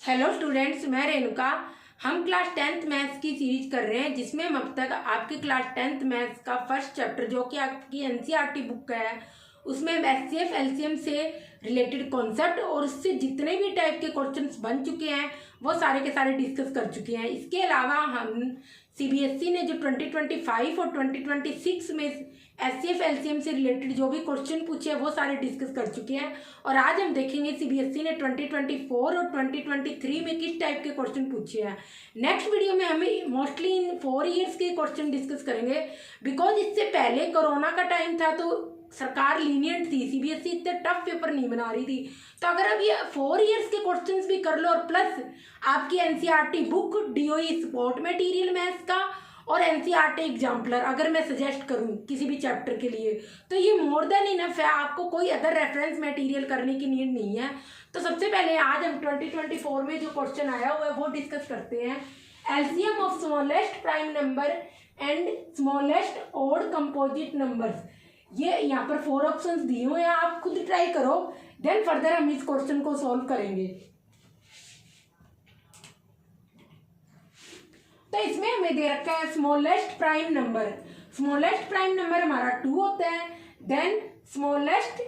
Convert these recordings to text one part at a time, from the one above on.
Hello students, मैं रेणुका। हम class 10th maths की सीरीज कर रहे हैं जिसमें हम अब तक आपकी क्लास 10th मैथ्स का फर्स्ट चैप्टर जो कि आपकी एनसीईआरटी बुक का है उसमें हम एचसीएफ एलसीएम से रिलेटेड कॉन्सेप्ट और उससे जितने भी टाइप के क्वेश्चंस बन चुके हैं वो सारे के सारे डिस्कस कर चुके हैं। इसके अलावा हम सीबीएसई ने जो 2025 और 2026 में एचसीएफ एलसीएम से रिलेटेड जो भी क्वेश्चन पूछे हैं वो सारे डिस्कस कर चुके हैं। और आज हम देखेंगे सीबीएसई ने 2024 और 2023 में किस टाइप के क्वेश्चन पूछे हैं। नेक्स्ट वीडियो में हमें मोस्टली इन 4 ईयर्स के क्वेश्चन डिस्कस करेंगे, बिकॉज इससे पहले कोरोना का टाइम था तो सरकार लीनियंट थी, सीबीएसई इतने टफ पेपर नहीं बना रही थी। तो अगर अब ये 4 ईयर्स के क्वेश्चंस भी कर लो और प्लस आपकी NCERT book DOE support material maths का और एनसीईआरटी एग्जाम्पलर अगर मैं सजेस्ट करूं किसी भी चैप्टर के लिए तो ये मोर देन इनफ है। आपको कोई अदर रेफरेंस मटेरियल करने की नीड नहीं है। तो सबसे पहले आज हम 2024 में जो क्वेश्चन आया हुआ है वो डिस्कस करते हैं। LCM of smallest prime number and smallest odd composite numbers. ये यहाँ पर 4 ऑप्शंस दिए हुए हैं, आप खुद ट्राई करो, देन फर्दर हम इस क्वेश्चन को सॉल्व करेंगे। तो इसमें हमें दे रखा है smallest prime number. Smallest prime number हमारा 2 होता है। Then smallest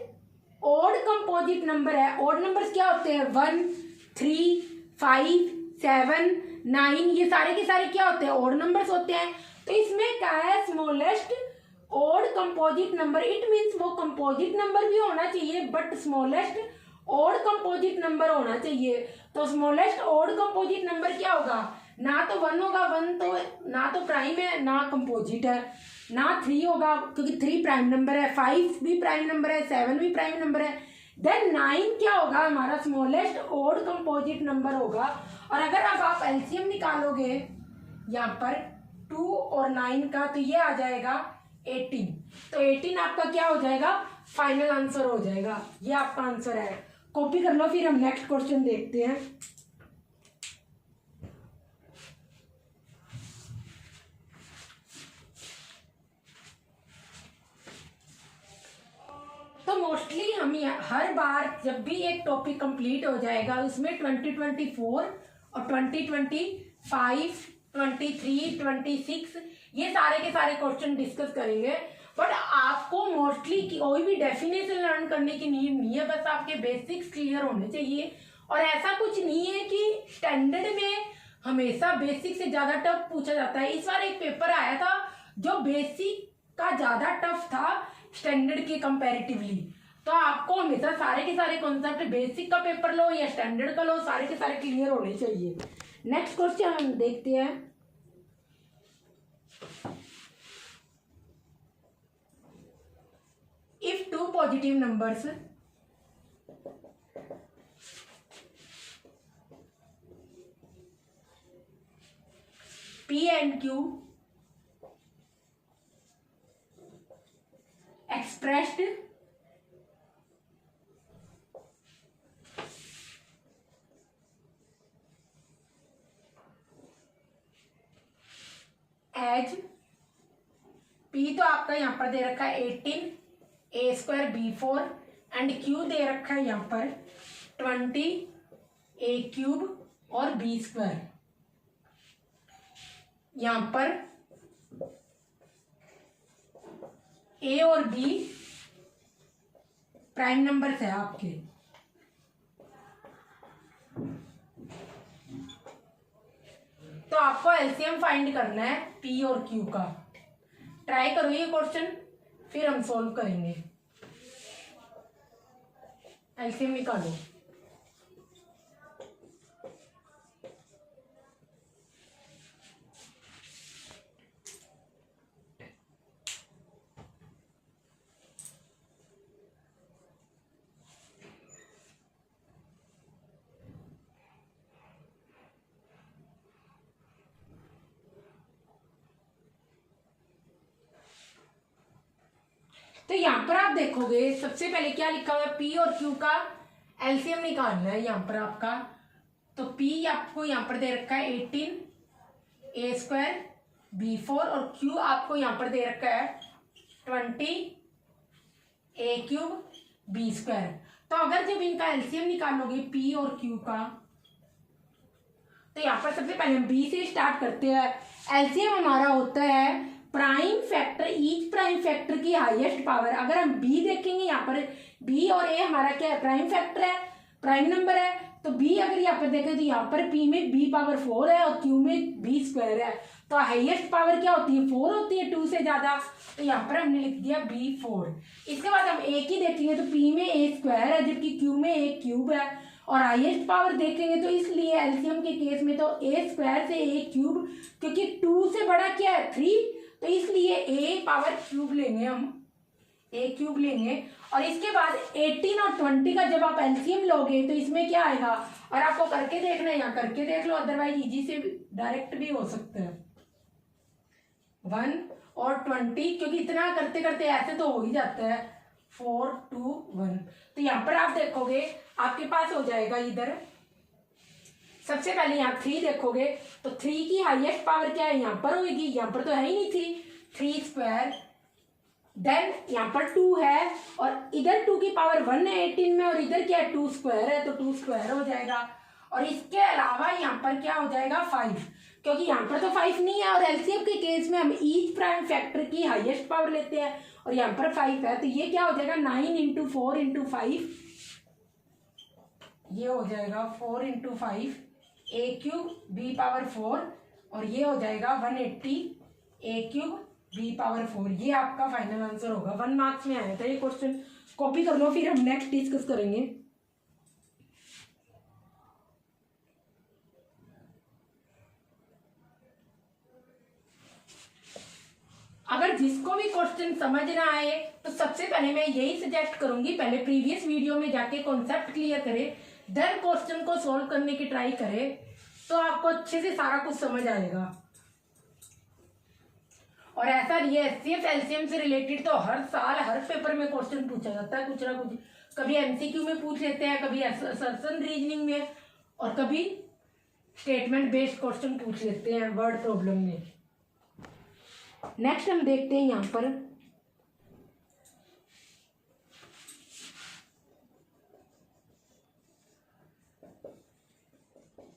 odd composite number है। ऑड नंबर्स क्या होते हैं? 1, 3, 5, 7, 9, ये सारे के सारे क्या होते हैं? ऑड नंबर्स होते हैं। तो इसमें क्या है? Smallest odd composite number. It means वो कंपोजिट नंबर भी होना चाहिए but smallest odd composite number होना चाहिए। तो स्मॉलेस्ट ऑड कंपोजिट नंबर क्या होगा? ना तो 1 होगा, 1 तो ना तो प्राइम है ना कंपोजिट है, ना 3 होगा क्योंकि 3 प्राइम नंबर है, 5 भी प्राइम नंबर है, 7 भी प्राइम नंबर है। देन 9 क्या होगा? हमारा स्मॉलेस्ट ऑड कंपोजिट नंबर होगा। और अगर अब आप एलसीएम निकालोगे यहाँ पर 2 और 9 का तो ये आ जाएगा 18। तो 18 आपका क्या हो जाएगा? फाइनल आंसर हो जाएगा। ये आपका आंसर है। कॉपी कर लो, फिर हम नेक्स्ट क्वेश्चन देखते हैं। तो मोस्टली हम हर बार जब भी एक टॉपिक कंप्लीट हो जाएगा उसमें 2024 और 2025, 23, 26 ये सारे के सारे क्वेश्चन डिस्कस करेंगे। बट आपको मोस्टली कोई भी डेफिनेशन लर्न करने की नीड नहीं है, बस आपके बेसिक्स क्लियर होने चाहिए। और ऐसा कुछ नहीं है कि स्टैंडर्ड में हमेशा बेसिक से ज़्यादा टफ पूछा जाता है। इस बार एक पेपर आया था जो बेसिक का ज़्यादा टफ था स्टैंडर्ड के कंपैरेटिवली। तो आपको हमेशा सारे के सारे कॉन्सेप्ट बेसिक का पेपर लो या स्टैंडर्ड का लो, सारे के सारे क्लियर होने चाहिए। नेक्स्ट क्वेश्चन हम देखते हैं। If 2 positive numbers P and Q expressed as P तो आपका यहाँ पर दे रखा है 18 A² B4 एंड Q दे रखा है यहाँ पर 20 A³ और B²। यहाँ पर A और B प्राइम नंबर्स है आपके। तो आपको एलसीएम फाइंड करना है P और Q का। ट्राई करो ये क्वेश्चन, फिर हम सॉल्व करेंगे। एलसीएम निकालो। तो यहाँ पर आप देखोगे सबसे पहले क्या लिखा हुआ है? P और Q का एलसीएम निकालना है यहाँ पर आपका। तो P आपको यहाँ पर दे रखा है 18 A² B4 और Q आपको यहाँ पर दे रखा है 20 A³ B²। तो अगर जब इनका एलसीएम निकालोगे P और Q का तो यहाँ पर सबसे पहले हम बी से स्टार्ट करते हैं। एलसीएम हमारा होता है prime factor, each prime factor की हाईएस्ट पावर। अगर हम बी देखेंगे यहाँ पर बी और ए हमारा क्या है, प्राइम फैक्टर है, प्राइम नंबर है। तो बी अगर यहाँ पर देखें तो यहाँ पर पी में बी पावर 4 है और क्यू में बी स्क्वायर है। तो हाईएस्ट पावर क्या होती है, 4 होती है 2 से ज्यादा। तो यहाँ पर हमने लिख दिया B4। इसके बाद हम ए की देखेंगे तो पी में ए स्क्वायर है जबकि क्यू में ए क्यूब है। और हाईएस्ट पावर देखेंगे तो इसलिए एलसीएम के केस में तो ए स्क्वायर से ए क्यूब, क्योंकि 2 से बड़ा क्या है 3, तो इसलिए ए पावर क्यूब लेंगे, हम ए क्यूब लेंगे। और इसके बाद 18 और 20 का जब आप एलसीएम लोगे तो इसमें क्या आएगा, और आपको करके देखना है, यहाँ करके देख लो, अदरवाइज इजी से डायरेक्ट भी हो सकता है। 1 और 20, क्योंकि इतना करते करते ऐसे तो हो ही जाता है। 4 2 1, तो यहाँ पर आप देखोगे आपके पास हो जाएगा इधर सबसे पहले यहाँ 3 देखोगे तो 3 की हाईएस्ट पावर क्या है, यहाँ पर होगी, यहाँ पर तो है ही नहीं थी, 3 स्क्वायर। देन यहाँ पर 2 है और इधर 2 की पावर 1 है 18 में, और इधर क्या है 2 स्क्वायर है, तो 2 स्क्वायर हो जाएगा। और इसके अलावा यहाँ पर क्या हो जाएगा 5, क्योंकि यहाँ पर तो 5 नहीं है। और एलसीएम के केस में हम ईच प्राइम फैक्टर की हाईएस्ट पावर लेते हैं और यहाँ पर 5 है, तो ये क्या हो जाएगा 9 × 4 × 5, ये हो जाएगा 4 × 5 ए क्यूब बी पावर 4, और ये हो जाएगा 180 ए क्यूब बी पावर 4। ये आपका फाइनल आंसर होगा। 1 मार्क्स में आया था ये क्वेश्चन, कॉपी कर लो, फिर हम नेक्स्ट डिस्कस करेंगे। अगर जिसको भी क्वेश्चन समझ ना आए तो सबसे पहले मैं यही सजेस्ट करूंगी, पहले प्रीवियस वीडियो में जाके कॉन्सेप्ट क्लियर करें, देन क्वेश्चन को सॉल्व करने की ट्राई करें, तो आपको अच्छे से सारा कुछ समझ आएगा। और ऐसा ये एचसीएफ एलसीएम से रिलेटेड तो हर साल हर पेपर में क्वेश्चन पूछा जाता है, कुछ ना कुछ। कभी एमसीक्यू में पूछ लेते हैं, कभी असर्शन रीजनिंग में, और कभी स्टेटमेंट बेस्ड क्वेश्चन पूछ लेते हैं वर्ड प्रॉब्लम में। नेक्स्ट हम देखते हैं यहाँ पर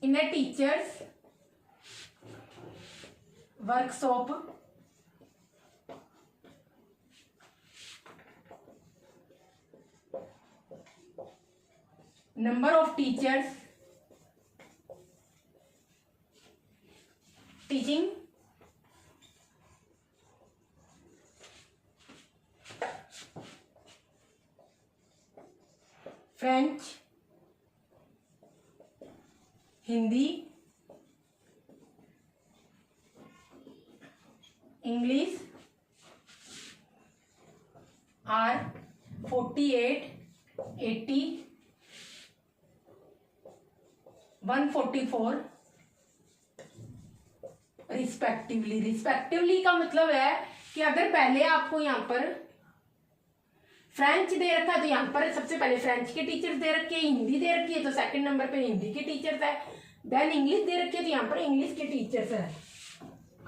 in a teachers workshop number of teachers teaching French, Hindi, English are 48, 80, 144 respectively. Respectively का मतलब है कि अगर पहले आपको यहाँ पर फ्रेंच दे रखा है तो यहाँ पर सबसे पहले फ्रेंच के टीचर्स दे रखे हैं, हिंदी दे रखी है तो सेकंड नंबर पे हिंदी के टीचर्स है, देन इंग्लिश दे रखी है तो यहाँ पर इंग्लिश के टीचर्स है।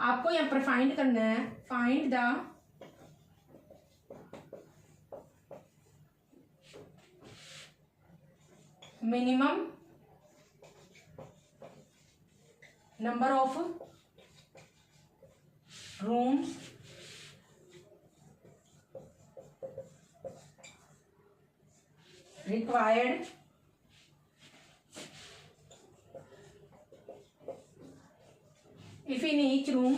आपको यहाँ पर फाइंड करना है, find the minimum number of rooms required if in each room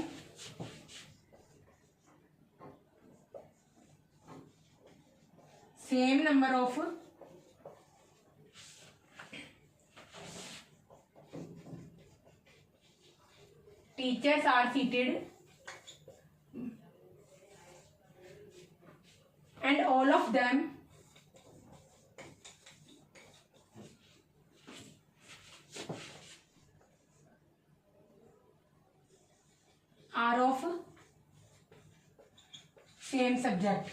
same number of teachers are seated and all of them are of same subject.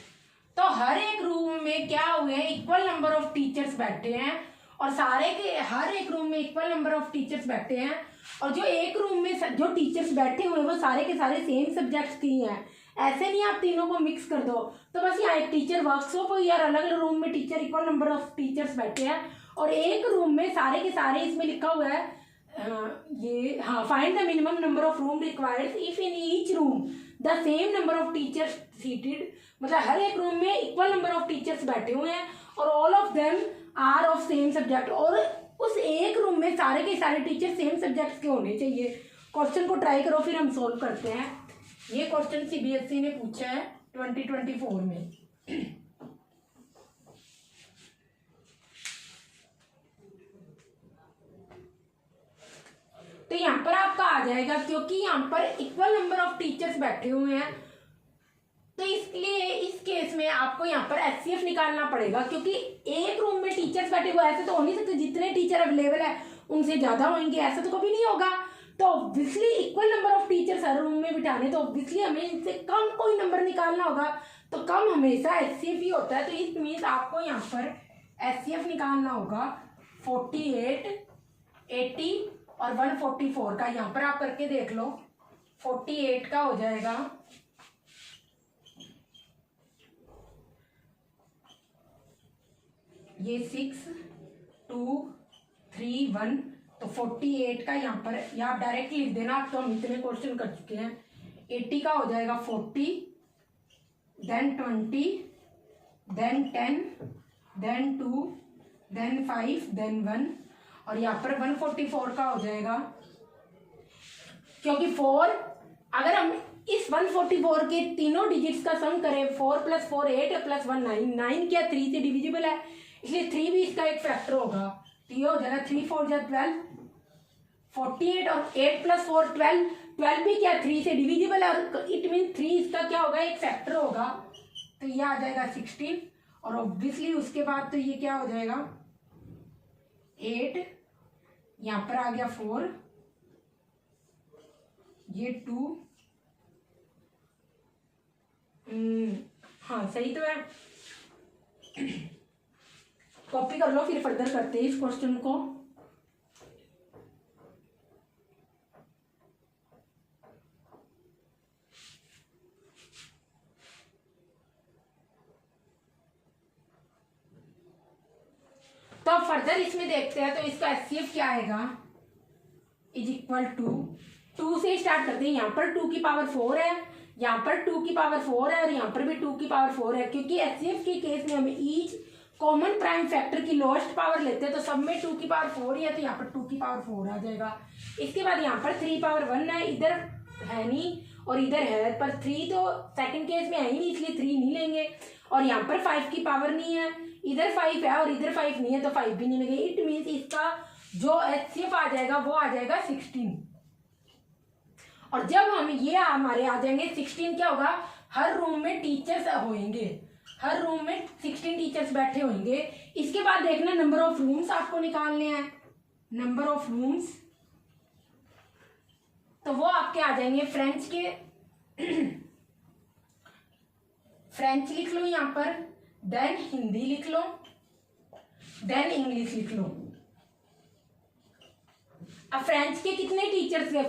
तो हर एक रूम में क्या हुए हैं, इक्वल नंबर ऑफ टीचर्स बैठे हैं, और सारे के हर एक रूम में इक्वल नंबर ऑफ टीचर्स बैठे हैं, और जो एक रूम में जो टीचर्स बैठे हुए हैं वो सारे के सारे सेम सब्जेक्ट्स की हैं। ऐसे नहीं आप तीनों को मिक्स कर दो, तो बस यहाँ एक टीचर वर्कशॉप हो यार, अलग अलग रूम में teacher equal number of teachers बैठे हैं, और एक रूम में सारे के सारे इसमें लिखा हुआ है ये हाँ, find the minimum number of room required if in each room the same number of teachers seated, मतलब हर एक रूम में इक्वल नंबर ऑफ टीचर्स बैठे हुए हैं और all of them are of same subject, और उस एक रूम में सारे के सारे टीचर सेम सब्जेक्ट्स के होने चाहिए। क्वेश्चन को ट्राई करो, फिर हम सोल्व करते हैं। ये क्वेश्चन सीबीएसई ने पूछा है 2024 में। तो यहाँ पर आपका आ जाएगा, क्योंकि यहाँ पर इक्वल नंबर ऑफ टीचर्स बैठे हुए हैं, तो इसलिए इस केस में आपको यहाँ पर एचसीएफ निकालना पड़ेगा, क्योंकि एक रूम में टीचर्स बैठे हुए, ऐसे तो हो नहीं सकते जितने टीचर अवेलेबल है उनसे ज्यादा होंगे, ऐसा तो कभी नहीं होगा। तो obviously equal number of teachers her room में बिठाने, तो ऑब्वियसली हमें इनसे कम कोई नंबर निकालना होगा, तो कम हमेशा एचसीएफ ही होता है। तो इस मीन्स आपको यहाँ पर एचसीएफ निकालना होगा 48, 80 और 144 का। यहाँ पर आप करके देख लो, 48 का हो जाएगा 6, 2, 3, 1, तो 48 का यहाँ पर, या आप डायरेक्ट लिख देना, आप तो हम इतने क्वेश्चन कर चुके हैं। 80 का हो जाएगा 40, then 20, then 10, then 2, then 5, then 1, और यहाँ पर 144 का हो जाएगा, क्योंकि 4 अगर हम इस 144 के तीनों डिजिट्स का सम करें, 4 + 4 8 + 1 9, 9 क्या 3 से डिविजिबल है, इसलिए 3 भी इसका एक फैक्टर होगा। तो ये हो जाएगा 3 4 12, 48 और 8 + 4 12, 12 भी क्या 3 से डिविजिबल है, और इट मीन 3 इसका क्या होगा, एक फैक्टर होगा। तो ये आ जाएगा 16, और ऑब्वियसली उसके बाद तो ये क्या हो जाएगा 8, यहाँ पर आ गया 4, ये 2, हाँ सही तो है। कॉपी कर लो, फिर फर्दर करते हैं इस क्वेश्चन को। तो अब फर्दर इसमें देखते हैं, तो इसका एचसीएफ क्या आएगा, = 2 से स्टार्ट करते हैं। यहाँ पर 2 की पावर 4 है, यहाँ पर 2 की पावर 4 है, और यहाँ पर भी 2 की पावर 4 है, क्योंकि एचसीएफ के केस में हमें ईच कॉमन प्राइम फैक्टर की लोएस्ट पावर लेते हैं, तो सब में 2 की पावर 4 ही है, तो यहाँ पर 2 की पावर 4 आ जाएगा। इसके बाद यहाँ पर 3 पावर 1 है, इधर है नहीं और इधर है, पर 3 तो सेकंड केस में है ही नहीं, इसलिए 3 नहीं लेंगे। और यहाँ पर 5 की पावर नहीं है, इधर 5 है और इधर 5 नहीं है, तो 5 भी नहीं लेंगे। इट मीन्स इसका जो एचसीएफ आ जाएगा वो आ जाएगा 16। और जब हम ये हमारे आ जाएंगे 16, क्या होगा, हर रूम में टीचर्स होंगे, हर रूम में 16 टीचर्स बैठे होंगे। इसके बाद देखना नंबर ऑफ रूम्स आपको निकालने हैं, नंबर ऑफ रूम्स, तो वो आपके आ जाएंगे फ्रेंच के फ्रेंच लिख लो यहाँ पर, देन हिंदी लिख लो, देन इंग्लिश लिख लो। अब फ्रेंच के कितने टीचर्स गए,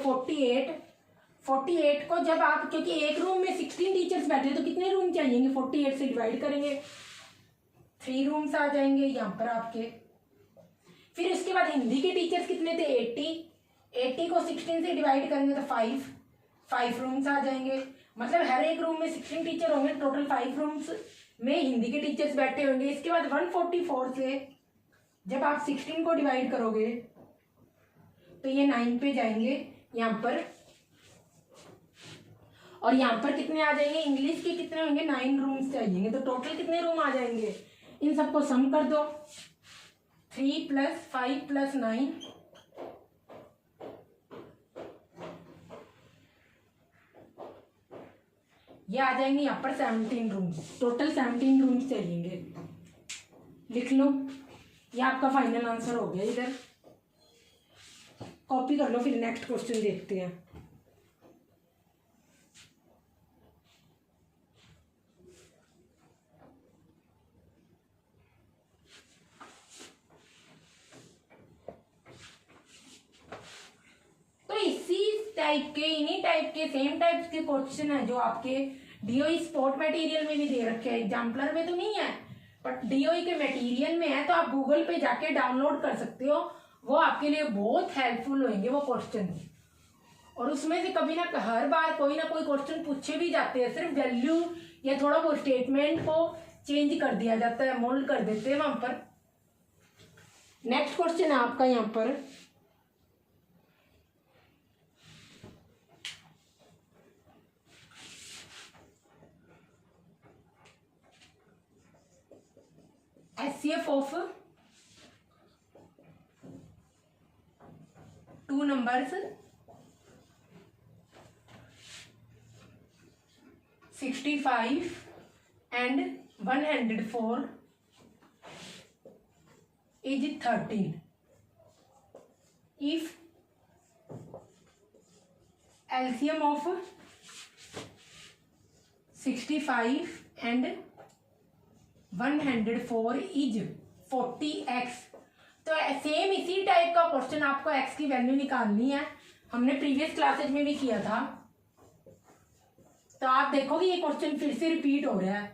48 को जब आप, क्योंकि एक रूम में 16 टीचर्स बैठे तो कितने रूम चाहिए, 48 से डिवाइड करेंगे, 3 रूम्स आ जाएंगे यहाँ पर आपके। फिर उसके बाद हिंदी के टीचर्स कितने थे, 80 को 16 से डिवाइड करेंगे तो 5 रूम्स आ जाएंगे, मतलब हर एक रूम में 16 टीचर होंगे, टोटल 5 रूम्स में हिंदी के टीचर्स बैठे होंगे। इसके बाद 144 से जब आप 16 को डिवाइड करोगे तो ये 9 पे जाएंगे यहाँ पर, और यहाँ पर कितने आ जाएंगे, इंग्लिश के कितने होंगे, 9 रूम्स चाहिए, तो टोटल कितने रूम आ जाएंगे, इन सबको सम कर दो, 3 + 5 + 9, ये आ जाएंगे यहाँ पर 17 रूम्स, टोटल 17 रूम्स चाहिए। लिख लो, ये आपका फाइनल आंसर हो गया। इधर कॉपी कर लो, फिर नेक्स्ट क्वेश्चन देखते हैं। तो इसी टाइप के, इन्हीं टाइप के, सेम टाइप्स के क्वेश्चन है जो आपके डीओई स्पोर्ट मटेरियल में भी दे रखे हैं, एग्जाम्पलर में तो नहीं है बट डीओई के मटेरियल में है, तो आप गूगल पे जाके डाउनलोड कर सकते हो, वो आपके लिए बहुत हेल्पफुल होंगे वो क्वेश्चन। और उसमें से कभी ना हर बार कोई ना कोई क्वेश्चन पूछे भी जाते हैं, सिर्फ वैल्यू या थोड़ा वो स्टेटमेंट को चेंज कर दिया जाता है, मोल्ड कर देते हैं वहां पर। नेक्स्ट क्वेश्चन है आपका यहाँ पर HCF of 2 numbers 65 and 104 is 13 if LCM of 65 and 104 is 40x। तो सेम इसी टाइप का क्वेश्चन आपको x की वैल्यू निकालनी है, हमने प्रीवियस क्लासेज में भी किया था। तो आप देखोगे ये क्वेश्चन फिर से रिपीट हो रहा है।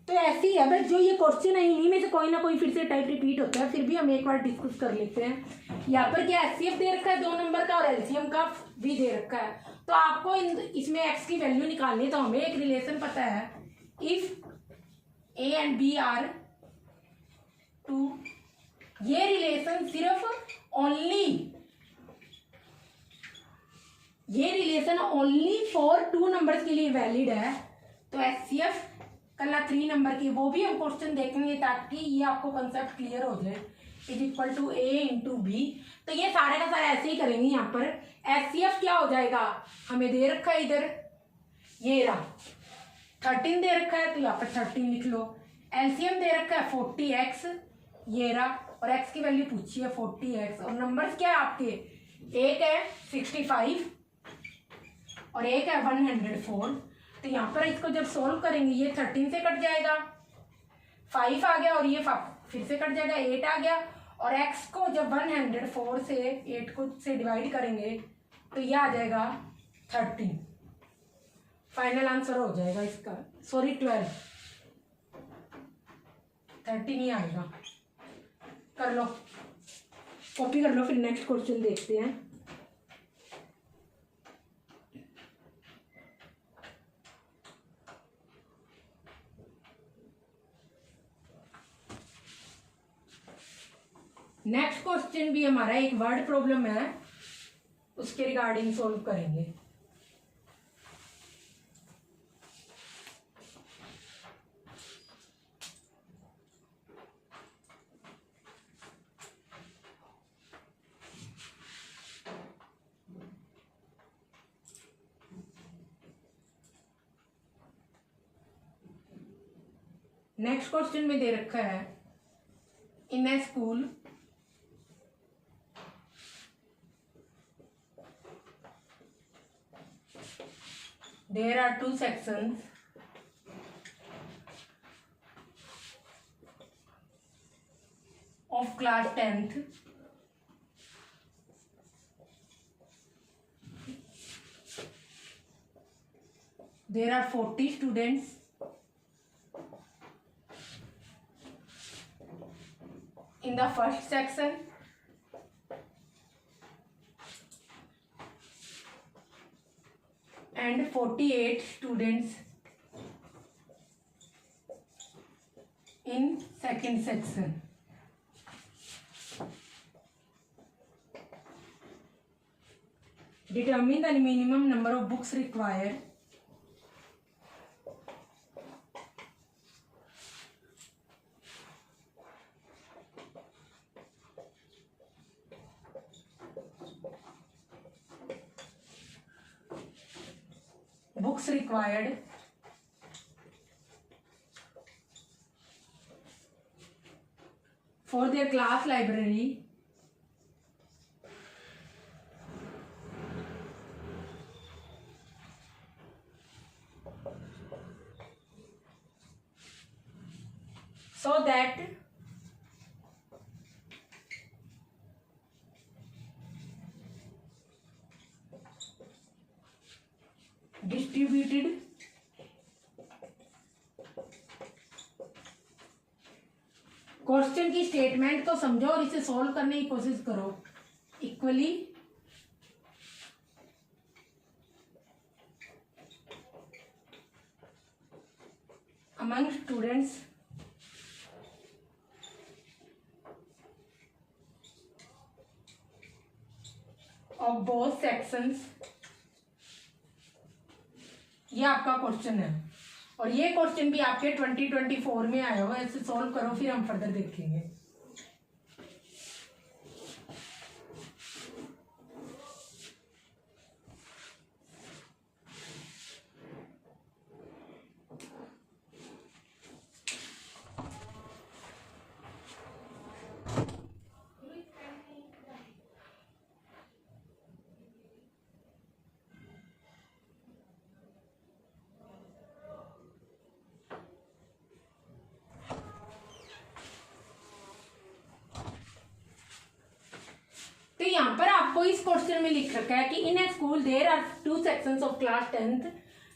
तो ऐसे ही है बस, जो ये क्वेश्चन है इन्हीं में से कोई ना कोई फिर से टाइप रिपीट होता है, फिर भी हम एक बार डिस्कस कर लेते हैं। यहाँ पर क्या HCF दे रखा है 2 नंबर का और LCM का भी दे रखा है। तो आपको इसमें x की वैल्यू निकालनी है। तो हमें एक रिलेशन पता है, if A and B are 2, ये रिलेशन सिर्फ ओनली फॉर 2 नंबर्स के लिए वैलिड है। तो HCF करना 3 नंबर की, वो भी हम क्वेश्चन देखेंगे ताकि ये आपको कंसेप्ट क्लियर हो जाए। Is equal to A into B. तो ये सारे का सारा ऐसे ही करेंगे। यहाँ पर HCF क्या हो जाएगा, हमें दे रखा है इधर ये रहा 13 दे रखा है, तो यहाँ पर 13 लिख लो। LCM दे रखा है 40x, ये रहा, और x की वैल्यू पूछी है 40x। और नंबर्स क्या है आपके, एक है 65 और एक है 104। तो यहाँ पर इसको जब सोल्व करेंगे ये 13 से कट जाएगा, 5 आ गया, और ये फिर से कट जाएगा, 8 आ गया। और x को जब 104 से 8 को से डिवाइड करेंगे तो ये आ जाएगा 13। फाइनल आंसर हो जाएगा इसका, सॉरी 12, 13 ही आएगा। कर लो, कॉपी कर लो, फिर नेक्स्ट क्वेश्चन देखते हैं। नेक्स्ट क्वेश्चन भी हमारा एक वर्ड प्रॉब्लम है, उसके रिगार्डिंग सॉल्व करेंगे। नेक्स्ट क्वेश्चन में दे रखा है, इन a school there are 2 sections of class 10th. There are 40 students in the first section and 48 students in second section. Determine the minimum number of books required for their class library so that distributed question की statement को समझो और इसे solve करने की कोशिश करो। Equally among students of both sections, ये आपका क्वेश्चन है और ये क्वेश्चन भी आपके 2024 में आया हुआ है। इसे सॉल्व करो फिर हम फर्दर देखेंगे। तो यहाँ पर आपको इस क्वेश्चन में लिख रखा है कि in a school there are 2 sections of class 10th,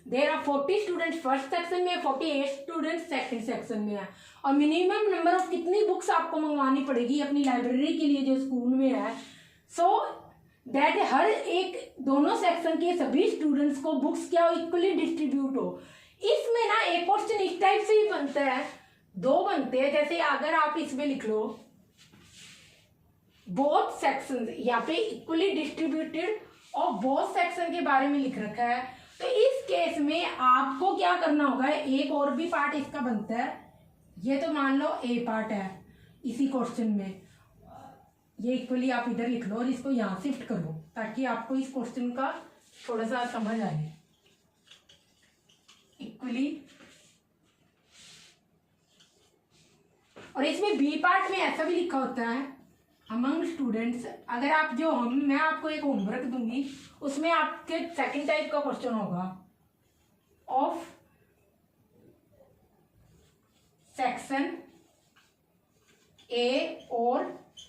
there are 40 students first section में, 48 स्टूडेंट्स सेकंड सेक्शन में है। और मिनिमम नंबर ऑफ कितनी बुक्स आपको मंगवानी पड़ेगी अपनी लाइब्रेरी के लिए जो स्कूल में है, सो दैट हर एक दोनों सेक्शन के सभी स्टूडेंट्स को बुक्स क्या हो, इक्वली डिस्ट्रीब्यूट हो। इसमें ना एक क्वेश्चन इस टाइप से ही बनता है, दो बनते हैं। जैसे अगर आप इसमें लिख लो बोथ सेक्शन, यहाँ पे इक्वली डिस्ट्रीब्यूटेड और बोथ सेक्शन के बारे में लिख रखा है, तो इस केस में आपको क्या करना होगा, एक और भी पार्ट इसका बनता है। ये तो मान लो ए पार्ट है इसी क्वेश्चन में, ये इक्वली आप इधर लिख लो और इसको यहाँ शिफ्ट करो ताकि आपको इस क्वेश्चन का थोड़ा सा समझ आए। इक्वली, और इसमें बी पार्ट में ऐसा भी लिखा होता है अमंग स्टूडेंट्स। अगर आप जो मैं आपको एक होमवर्क दूंगी उसमें आपके सेकंड टाइप का क्वेश्चन होगा ऑफ सेक्शन ए और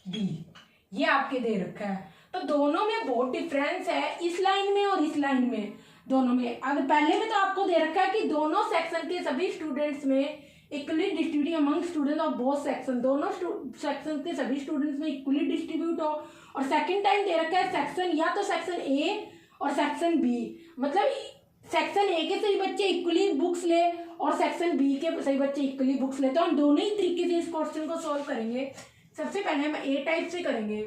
बी, ये आपके दे रखा है। तो दोनों में बहुत डिफरेंस है, इस लाइन में और इस लाइन में, दोनों में। अगर पहले में तो आपको दे रखा है कि दोनों सेक्शन के सभी स्टूडेंट्स में equally distribute among student of both section, दोनों सेक्शन के सभी स्टूडेंट्स में इक्वली डिस्ट्रीब्यूट हो। और सेकंड टाइम दे रखा है सेक्शन या तो सेक्शन ए और सेक्शन बी, मतलब सेक्शन ए के सही बच्चे इक्वली बुक्स ले और सेक्शन बी के सही बच्चे इक्वली बुक्स ले। तो हम दोनों ही तरीके से इस क्वेश्चन को सॉल्व करेंगे। सबसे पहले हम ए टाइप से करेंगे,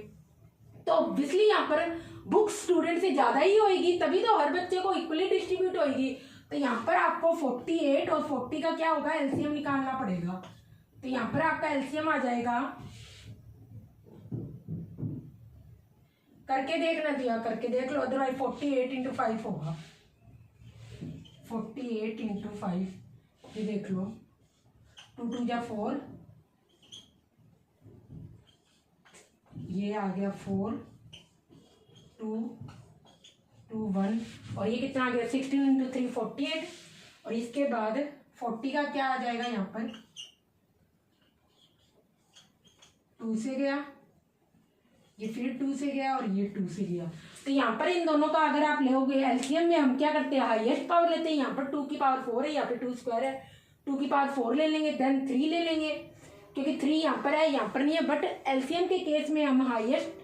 तो ऑब्वियसली यहाँ पर बुक्स स्टूडेंट से ज्यादा ही होगी, तभी तो हर बच्चे को इक्वली डिस्ट्रीब्यूट होगी। तो यहाँ पर आपको 48 और 40 का क्या होगा, एलसीएम निकालना पड़ेगा। तो यहाँ पर आपका एलसीएम आ जाएगा, करके देखना दिया, करके देख लो, अदरवाइज 48 इंटू 5 होगा। 48 इंटू 5, ये देख लो, 2 2 जा 4, ये आ गया 4 2 2 1, और ये कितना आ गया 16 इंटू 3 48, और इसके बाद 40 का क्या आ जाएगा यहाँ पर 2 से गया, ये फिर 2 से गया और ये 2 से गया। तो यहाँ पर इन दोनों का अगर आप लोगे एलसीएम में, हम क्या करते हैं हाईएस्ट पावर लेते हैं। यहाँ पर 2 की पावर 4 है, यहाँ पे 2 स्क्वायर है, 2 की पावर 4 ले लेंगे, देन 3 ले लेंगे क्योंकि 3 यहाँ पर है, यहाँ पर नहीं है। बट एलसीएम के केस में हम हाईएस्ट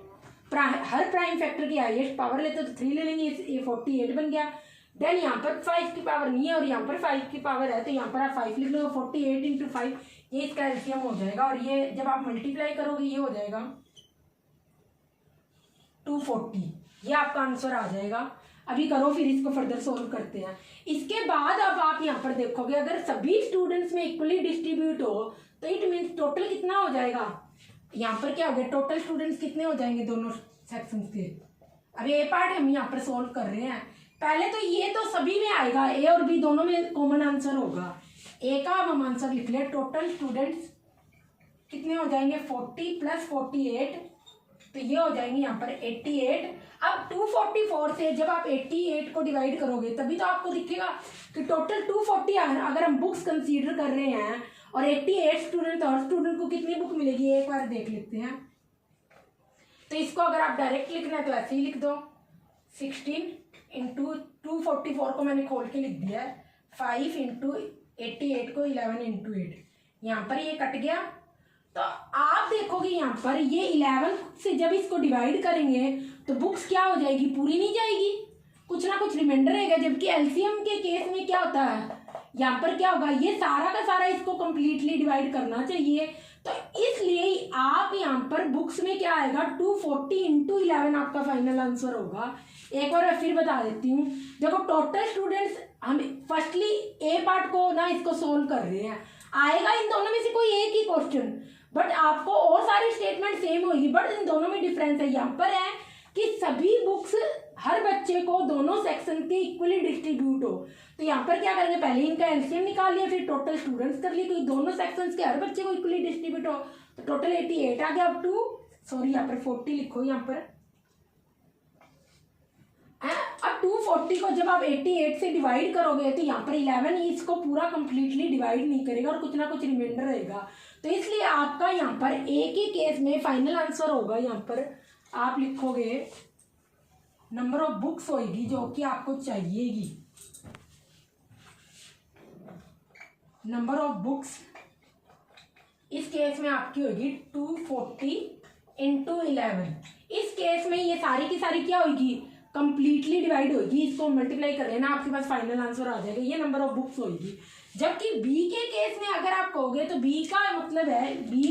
हर प्राइम फैक्टर की हाईएस्ट पावर लेते हैं, तो 3 ले लेंगे, ये 48 बन गया। देन यहाँ पर 5 की पावर नहीं है और यहाँ पर 5 की पावर है, तो यहाँ पर आप 5 लिख लो, 48 इंटू 5, ये इसका एलसीएम हो जाएगा। और ये जब आप मल्टीप्लाई करोगे ये हो जाएगा 240, ये आपका आंसर आ जाएगा। अभी करो, फिर इसको फर्दर सोल्व करते हैं। इसके बाद अब आप यहाँ पर देखोगे अगर सभी स्टूडेंट्स में इक्वली डिस्ट्रीब्यूट हो तो इट मीन्स टोटल कितना हो जाएगा, यहाँ पर क्या हो गया, टोटल स्टूडेंट्स कितने हो जाएंगे दोनों सेक्शंस के। अब ए पार्ट हम यहाँ पर सोल्व कर रहे हैं। पहले तो ये तो सभी में आएगा, ए और बी दोनों में कॉमन आंसर होगा। ए का अब हम आंसर लिख ले, टोटल स्टूडेंट्स कितने हो जाएंगे 40 प्लस 48, तो ये हो जाएंगे यहाँ पर 88। अब 244 से जब आप 88 को डिवाइड करोगे तभी तो आपको दिखेगा कि टोटल 240 अगर हम बुक्स कंसीडर कर रहे हैं और 88 स्टूडेंट, तो हर स्टूडेंट को कितनी बुक मिलेगी एक बार देख लेते हैं। तो इसको अगर आप डायरेक्ट लिखना है तो ऐसे ही लिख दो, 16 इंटू 244 को मैंने खोल के लिख दिया है, 5 इंटू 88 को 11 इंटू 8, यहाँ पर ये कट गया तो आप देखोगे यहाँ पर ये 11 से जब इसको डिवाइड करेंगे तो बुक्स क्या हो जाएगी, पूरी नहीं जाएगी, कुछ ना कुछ रिमाइंडर रहेगा। जबकि एलसीएम के केस में क्या होता है, यहाँ पर क्या होगा, ये सारा का सारा इसको कंप्लीटली डिवाइड करना चाहिए। तो इसलिए आप यहाँ पर बुक्स में क्या आएगा, 240 इंटू 11 आपका फाइनल आंसर होगा। एक बार मैं फिर बता देती हूँ। देखो टोटल स्टूडेंट्स हम फर्स्टली ए पार्ट को ना इसको सोल्व कर रहे हैं, आएगा इन दोनों में से कोई एक ही क्वेश्चन, बट आपको और सारी स्टेटमेंट सेम होगी, बट इन दोनों में डिफरेंस है। यहाँ पर है कि सभी बुक्स हर बच्चे को दोनों सेक्शन के इक्वली डिस्ट्रीब्यूट हो। तो यहाँ पर क्या करेंगे, पहले इनका एलसीएम निकाल लिया, फिर टोटल स्टूडेंट्स कर लिए, क्योंकि दोनों सेक्शंस के हर बच्चे को इक्वली डिस्ट्रीब्यूट हो। तो टोटल 88 आ गया। यहाँ पर 40 लिखो यहाँ पर। अब 240 को जब आप 88 से डिवाइड करोगे तो यहाँ पर 11 इसको पूरा कंप्लीटली डिवाइड नहीं करेगा और कुछ ना कुछ रिमाइंडर रहेगा। तो इसलिए आपका यहाँ पर एक ही केस में फाइनल आंसर होगा, यहाँ पर आप लिखोगे नंबर ऑफ बुक्स होगी जो कि आपको चाहिएगी। नंबर ऑफ बुक्स इस केस में आपकी होगी 240 इंटू 11। इस केस में ये सारी की सारी क्या होगी, कंप्लीटली डिवाइड होगी, इसको मल्टीप्लाई कर लेना, आपके पास फाइनल आंसर आ जाएगा, ये नंबर ऑफ बुक्स होगी। जबकि बी के केस में अगर आप कहोगे तो बी का मतलब है, बी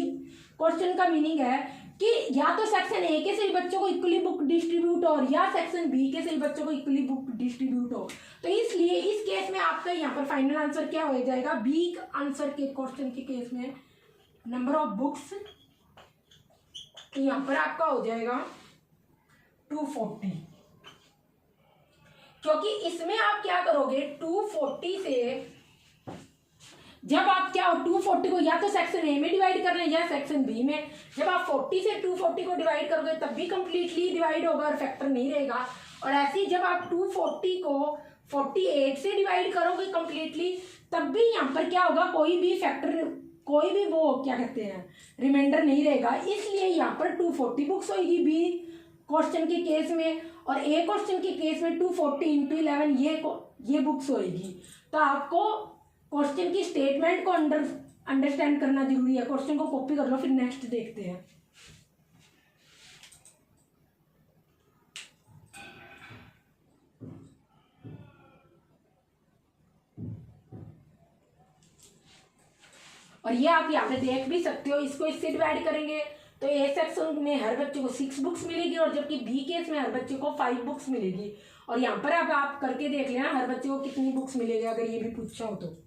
क्वेश्चन का मीनिंग है कि या तो सेक्शन ए के सभी बच्चों को इक्वली बुक डिस्ट्रीब्यूट हो या सेक्शन बी के सभी बच्चों को इक्वली बुक डिस्ट्रीब्यूट हो। तो इसलिए इस केस में आपका यहाँ पर फाइनल आंसर क्या हो जाएगा, बी आंसर के क्वेश्चन के केस में नंबर ऑफ बुक्स, तो यहाँ पर आपका हो जाएगा 240। क्योंकि इसमें आप क्या करोगे, 240 से जब आप क्या 240 को या तो सेक्शन ए में डिवाइड कर रहे हैं या सेक्शन बी में, जब आप 40 से 240 को डिवाइड करोगे तब भी कंप्लीटली डिवाइड होगा और फैक्टर नहीं रहेगा। और ऐसे ही जब आप 240 को 48 से डिवाइड करोगे कंप्लीटली, तब भी यहाँ पर क्या होगा, कोई भी फैक्टर, कोई भी वो क्या कहते हैं, रिमाइंडर नहीं रहेगा। इसलिए यहाँ पर 240 बुक्स होगी बी क्वेश्चन के केस में, और ए क्वेश्चन के केस में 240 इंटू 11 ये बुक्स होगी। तो आपको क्वेश्चन की स्टेटमेंट को अंडरस्टैंड करना जरूरी है। क्वेश्चन को कॉपी कर लो, फिर नेक्स्ट देखते हैं। और ये आप यहाँ पे देख भी सकते हो, इसको इससे डिवाइड करेंगे तो ए सेक्शन में हर बच्चे को 6 बुक्स मिलेगी, और जबकि बी केस में हर बच्चे को 5 बुक्स मिलेगी। और यहाँ पर अब आप करके देख लेना हर बच्चे को कितनी बुक्स मिलेगी, अगर ये भी पूछा हो तो।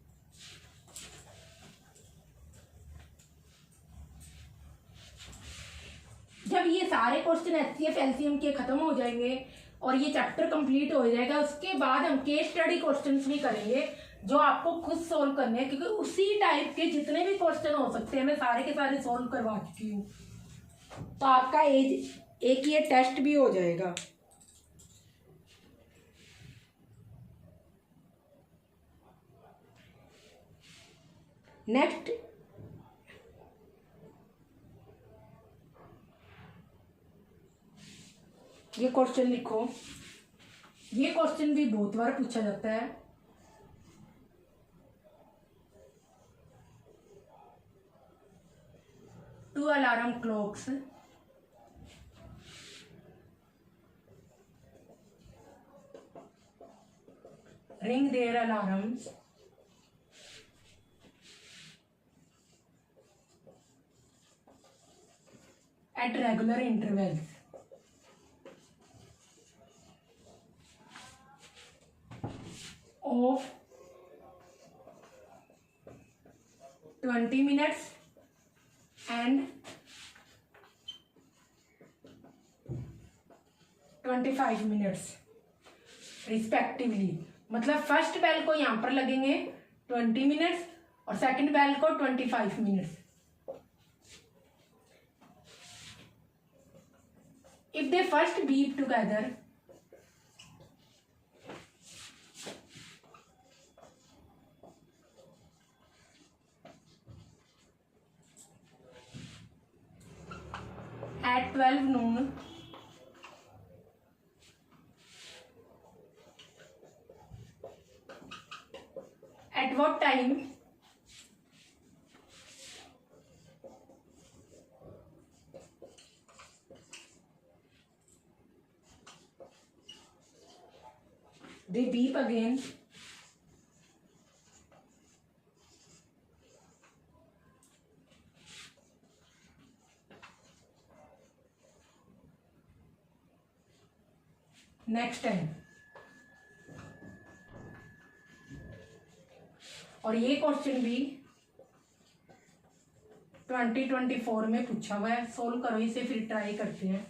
जब ये सारे क्वेश्चन एचसीएफ एलसीएम के खत्म हो जाएंगे और ये चैप्टर कंप्लीट हो जाएगा, उसके बाद हम केस स्टडी क्वेश्चंस भी करेंगे जो आपको खुद सोल्व करने हैं, क्योंकि उसी टाइप के जितने भी क्वेश्चन हो सकते हैं मैं सारे के सारे सोल्व करवा चुकी हूँ। तो आपका एक ये टेस्ट भी हो जाएगा। नेक्स्ट ये क्वेश्चन लिखो, ये क्वेश्चन भी बहुत बार पूछा जाता है। Two alarm clocks ring their alarms at regular intervals. Of 20 minutes and 25 minutes respectively. मतलब फर्स्ट बेल को यहाँ पर लगेंगे 20 मिनट्स और सेकंड बेल को 25 minutes. If they first beep together at 12 noon, at what time they beep again, next time. और ये question भी 2024 में पूछा हुआ है। सोल्व करो इसे, फिर ट्राई करते हैं।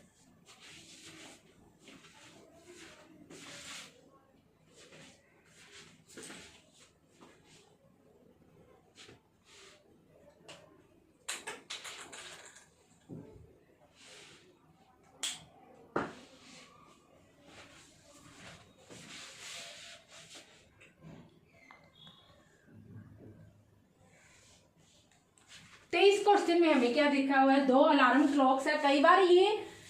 तो इस क्वेश्चन में हमें क्या दिखा हुआ है, दो अलार्म क्लॉक्स है। कई बार ये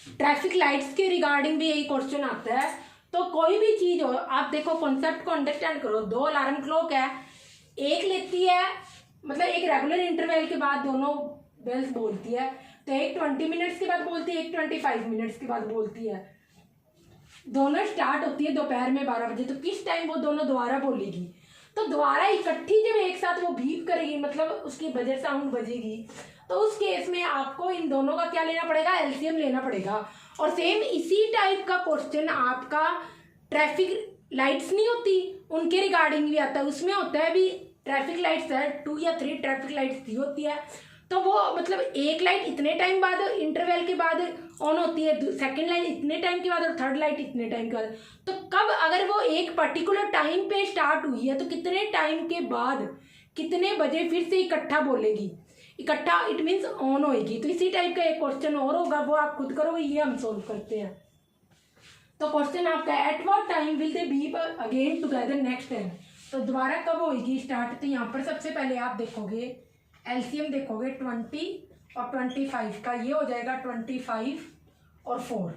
ट्रैफिक लाइट्स के रिगार्डिंग भी यही क्वेश्चन आता है। तो कोई भी चीज हो, आप देखो कॉन्सेप्ट को अंडरस्टैंड करो। दो अलार्म क्लॉक है, एक लेती है, मतलब एक रेगुलर इंटरवल के बाद दोनों बेल्स बोलती है। तो एक 20 मिनट्स के बाद बोलती है, एक 25 मिनट्स के बाद बोलती है। दोनों स्टार्ट होती है दोपहर में 12 बजे। तो किस टाइम वो दोनों दोबारा बोलेगी? तो दोबारा इकट्ठी जब एक साथ वो बीप करेगी, मतलब उसकी बजर साउंड बजेगी, तो उस केस में आपको इन दोनों का क्या लेना पड़ेगा, एलसीएम लेना पड़ेगा। और सेम इसी टाइप का क्वेश्चन आपका ट्रैफिक लाइट्स नहीं होती उनके रिगार्डिंग भी आता है। उसमें होता है भी ट्रैफिक लाइट्स है 2 या 3 ट्रैफिक लाइट्स दी होती है। तो वो मतलब एक लाइट इतने टाइम बाद इंटरवल के बाद ऑन होती है, सेकंड लाइट इतने टाइम के बाद और थर्ड लाइट इतने टाइम के बाद। तो कब अगर वो एक पर्टिकुलर टाइम पे स्टार्ट हुई है तो कितने टाइम के बाद कितने बजे फिर से इकट्ठा बोलेगी, इकट्ठा इट मीन्स ऑन होएगी। तो इसी टाइप का एक क्वेश्चन और होगा, वो आप खुद करोगे, ये हम सोल्व करते हैं। तो क्वेश्चन आपका at what time will they beep again together next time. तो दोबारा कब होगी स्टार्ट? तो यहाँ पर सबसे पहले आप देखोगे एलसीएम देखोगे 20 और 25 का, ये हो जाएगा 25 और 4।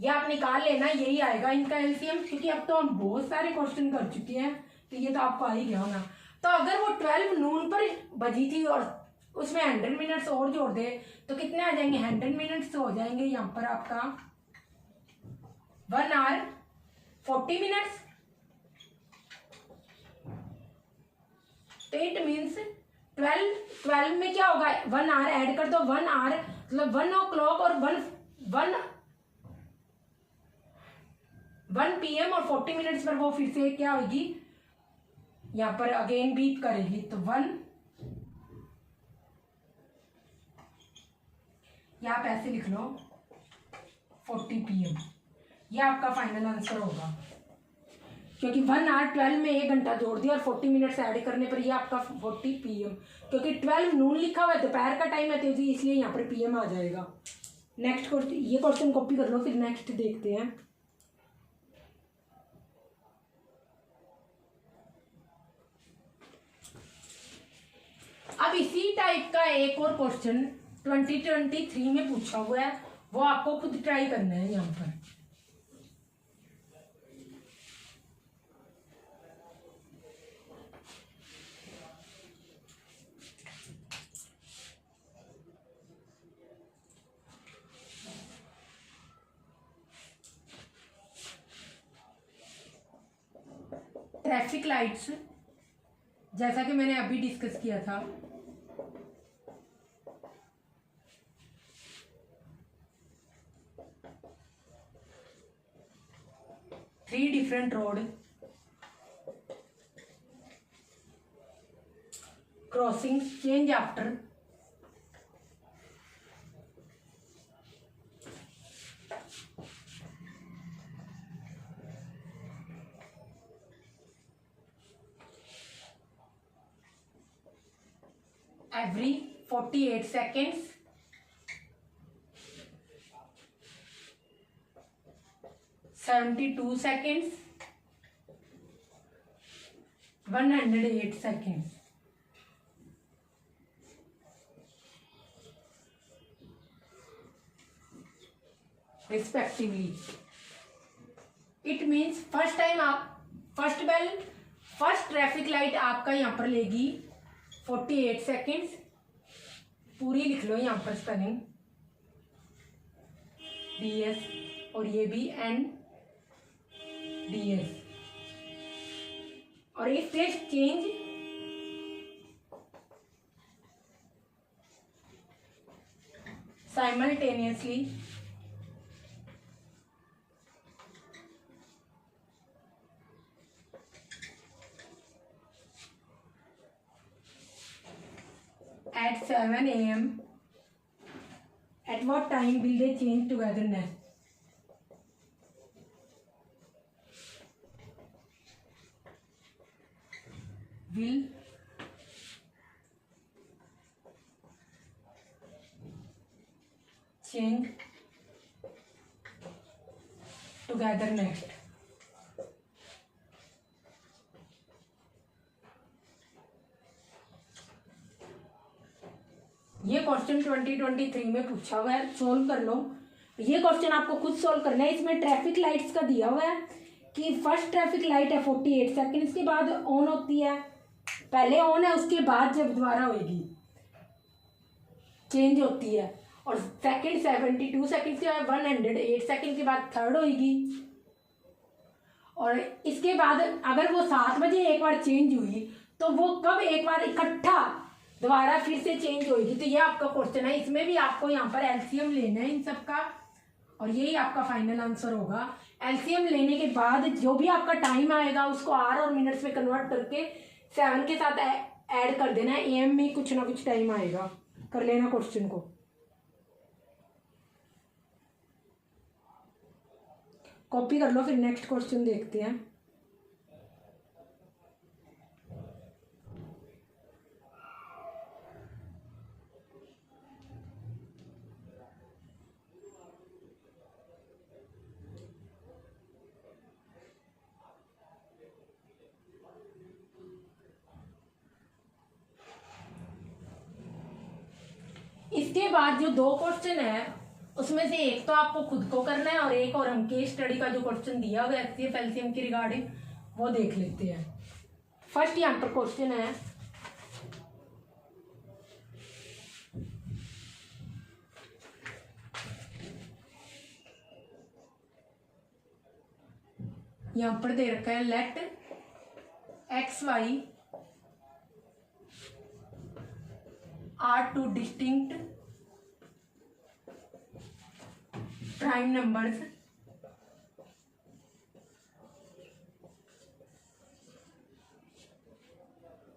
ये आप निकाल लेना, यही आएगा इनका एलसीएम। क्योंकि अब तो हम बहुत सारे क्वेश्चन कर चुके हैं तो ये तो आपको आ ही गया होना। तो अगर वो 12 नून पर बजी थी और उसमें 100 मिनट्स और जोड़ दे तो कितने आ जाएंगे, 100 मिनट्स हो जाएंगे यहाँ पर आपका 1 आवर 40 मिनट्स। तो इट मीन्स 12 में क्या होगा, 1 आवर ऐड कर दो, 1 आवर मतलब 1 o'clock और 1 PM और 40 मिनट्स पर वो फिर से क्या होगी, यहाँ पर अगेन बीप करेगी। तो 1, या आप ऐसे लिख लो 40 PM, यह आपका फाइनल आंसर होगा। क्योंकि 1 आवर 12 में 1 घंटा जोड़ दिया और 40 मिनट्स ऐड करने पर यह आपका 40 PM। क्योंकि 12 नून लिखा हुआ है, दोपहर का टाइम है, तो इसलिए यहाँ पर PM आ जाएगा। नेक्स्ट क्वेश्चन, ये क्वेश्चन कॉपी कर लो, फिर नेक्स्ट देखते हैं। अब इसी टाइप का एक और क्वेश्चन 2023 में पूछा हुआ है, वो आपको खुद ट्राई करना है। यहाँ पर ट्रैफिक लाइट्स, जैसा कि मैंने अभी डिस्कस किया था, three different road crossing change after every 48 seconds, 72 seconds, 108 seconds. Respectively. It means first time आप first bell first traffic light आपका यहाँ पर लेगी 48 सेकेंड्स। पूरी लिख लो यहाँ पर स्पेलिंग DS और ये भी NDS। और if they change simultaneously at 7 a.m. At what time will they change togetherness? Will change togetherness. ये क्वेश्चन 2023 में पूछा हुआ है, सोल्व कर लो। ये क्वेश्चन आपको खुद सोल्व करना है। इसमें ट्रैफिक लाइट्स का दिया हुआ है कि फर्स्ट ट्रैफिक लाइट है 48 सेकेंड्स के बाद ऑन होती है, पहले ऑन है, उसके बाद जब दोबारा होगी चेंज होती है, और सेकंड 72 सेकेंड के बाद 108 सेकेंड के बाद थर्ड होगी, और इसके बाद अगर वो 7 बजे एक बार चेंज हुई तो वो कब एक बार इकट्ठा दोबारा फिर से चेंज होगी। तो ये आपका क्वेश्चन है। इसमें भी आपको यहाँ पर एलसीएम लेना है इन सब का, और यही आपका फाइनल आंसर होगा। एलसीएम लेने के बाद जो भी आपका टाइम आएगा उसको आर और मिनट्स में कन्वर्ट करके 7 के साथ ऐड कर देना है। एम में कुछ ना कुछ टाइम आएगा, कर लेना क्वेश्चन को। कॉपी कर लो, फिर नेक्स्ट क्वेश्चन देखते हैं। इसके बाद जो 2 क्वेश्चन है उसमें से एक तो आपको खुद को करना है, और एक और हम केस स्टडी का जो क्वेश्चन दिया हुआ है एचसीएफ एलसीएम की रिगार्डिंग वो देख लेते हैं। फर्स्ट यहाँ पर क्वेश्चन है, यहाँ पर दे रखा है let X Y are two distinct prime numbers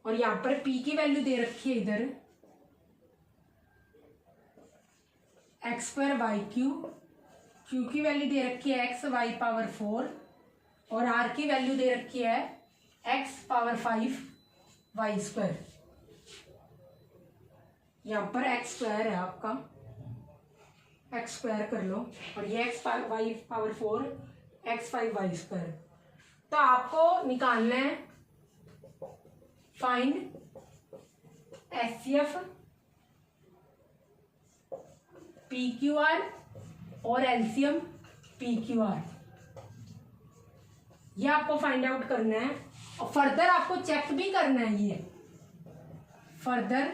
और यहां पर p की वैल्यू दे रखी है इधर X square Y cube, q की वैल्यू दे रखी है एक्स वाई पावर 4 और r की वैल्यू दे रखी है एक्स पावर 5 वाई स्क्वायर। यहाँ पर एक्स स्क्वायर है आपका, एक्स स्क्वायर कर लो, और ये X Y power 4 X 5 Y square. तो आपको निकालना है find HCF P Q R और एलसीएम पी क्यू आर, ये आपको फाइंड आउट करना है। और फर्दर आपको चेक भी करना है, ये further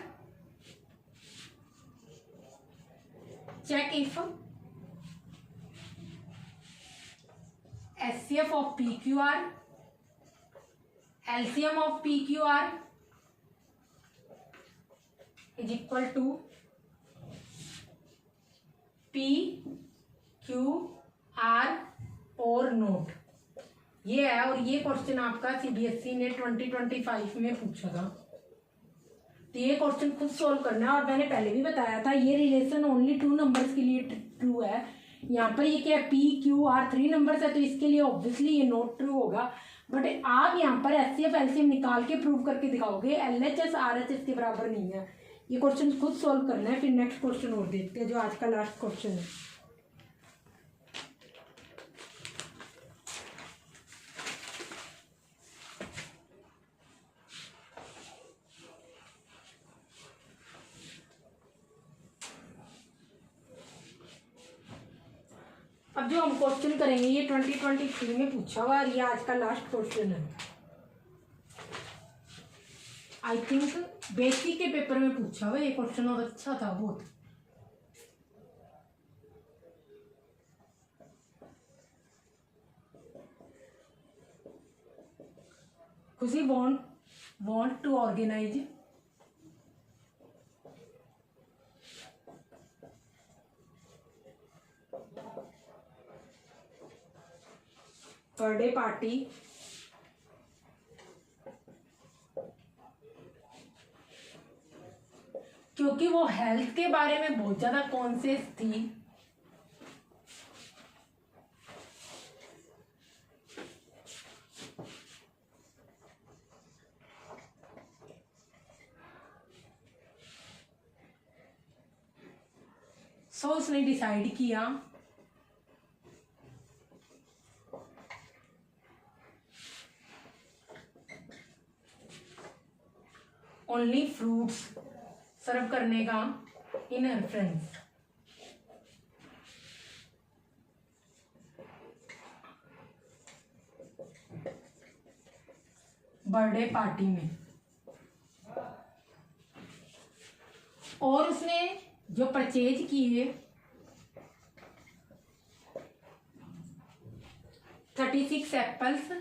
check if HCF of PQR, LCM of PQR is equal to PQR or not। ये है, और ये क्वेश्चन आपका सीबीएसई ने 2025 में पूछा था। तो ये क्वेश्चन खुद सोल्व करना है, और मैंने पहले भी बताया था ये रिलेशन ओनली 2 नंबर्स के लिए ट्रू है। यहाँ पर ये क्या है, पी क्यू आर 3 नंबर्स है, तो इसके लिए ऑब्वियसली ये नॉट ट्रू होगा। बट आप यहाँ पर एचसीएफ एलसीएम निकाल के प्रूव करके दिखाओगे, एलएचएस आरएचएस के बराबर नहीं है। ये क्वेश्चन खुद सोल्व करना है। फिर नेक्स्ट क्वेश्चन और देखते हैं जो आज का लास्ट क्वेश्चन है। अब जो हम क्वेश्चन करेंगे ये 2023 में पूछा हुआ, और ये आज का लास्ट क्वेश्चन है। आई थिंक बेसिक के पेपर में पूछा हुआ ये क्वेश्चन, और अच्छा था बहुत। खुशी want to organize birthday party क्योंकि वो हेल्थ के बारे में बहुत ज्यादा कॉन्शियस थी। सो उसने डिसाइड किया ओनली फ्रूट्स सर्व करने का इन हर फ्रेंड्स। बर्थडे पार्टी में। और उसने जो परचेज किए 36 एप्पल्स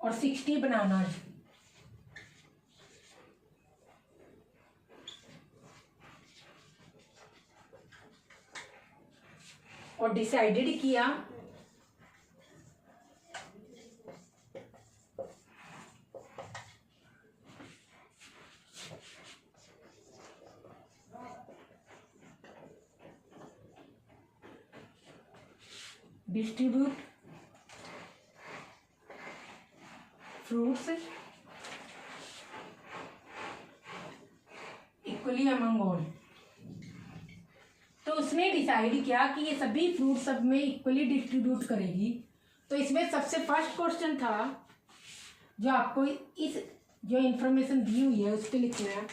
और 60 बनानाज। और डिसाइडेड किया distribute fruits equally among all. तो उसने डिसाइड किया कि ये सभी फ्रूट सब में इक्वली डिस्ट्रीब्यूट करेगी। तो इसमें सबसे फर्स्ट क्वेश्चन था जो आपको इस जो इंफॉर्मेशन दी हुई है उस पर लिखना है।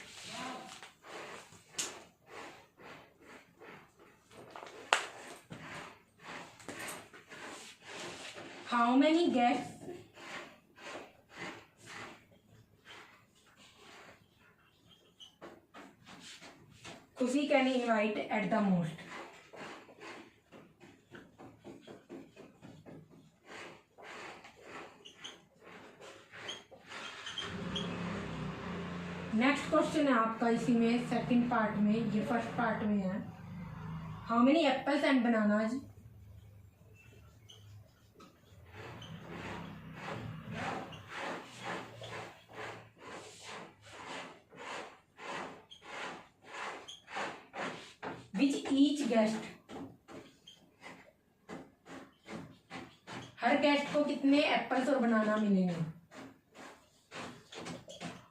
हाउ मेनी गेट्स खुशी can invite at the most. Next question है आपका इसी में सेकंड पार्ट में, ये फर्स्ट पार्ट में है। How many apples and bananas which each guest, her guest को कितने एप्पल्स और बनाना मिलेंगे।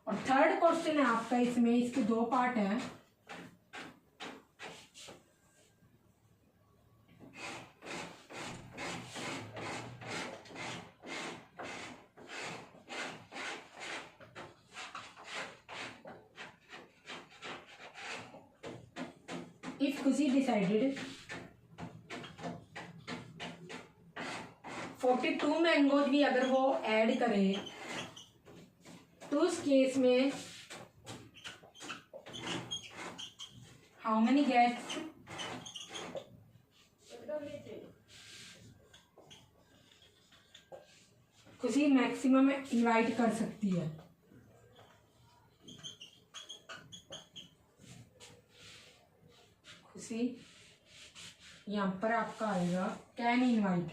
और थर्ड क्वेश्चन है आपका इसमें, इसके दो पार्ट हैं। If खुशी decided 42 मैंगोज भी अगर वो ऐड करे तो उस केस में हाउ मेनी गेट्स खुशी मैक्सिमम इनवाइट कर सकती है। खुशी यहाँ पर आपका आएगा कैन इनवाइट,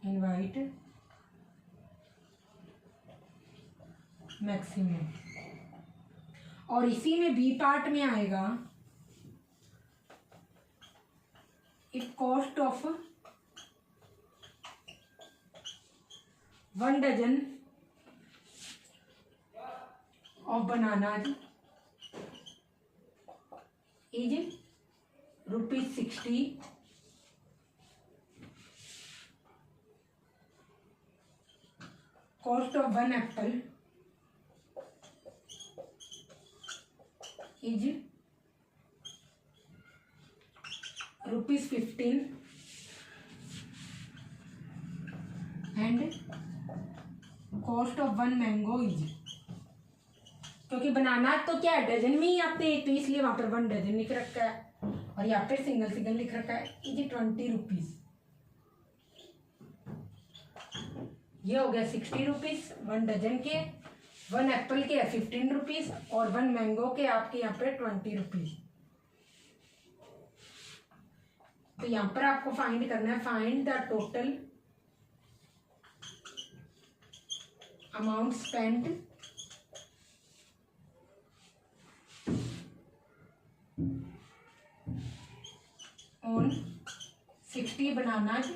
इनवाइट मैक्सिमम। और इसी में बी पार्ट में आएगा if cost of 1 dozen of bananas is ₹60, cost of 1 apple is ₹15 and cost of 1 mango is, क्योंकि बनाना तो क्या है डजन में ही आते हैं तो इसलिए वहां पर 1 डजन लिख रखा है। और यहाँ पे सिंगल सिंगल लिख रखा है ये 20 रुपीज़। ये हो गया 60 रुपीज़ 1 डजन के, 1 एप्पल के 15 रुपीज़ और 1 मैंगो के आपके यहाँ पे 20 रुपीज़। तो यहाँ पर आपको फाइंड करना है, find the total amount spent on 60 bananas.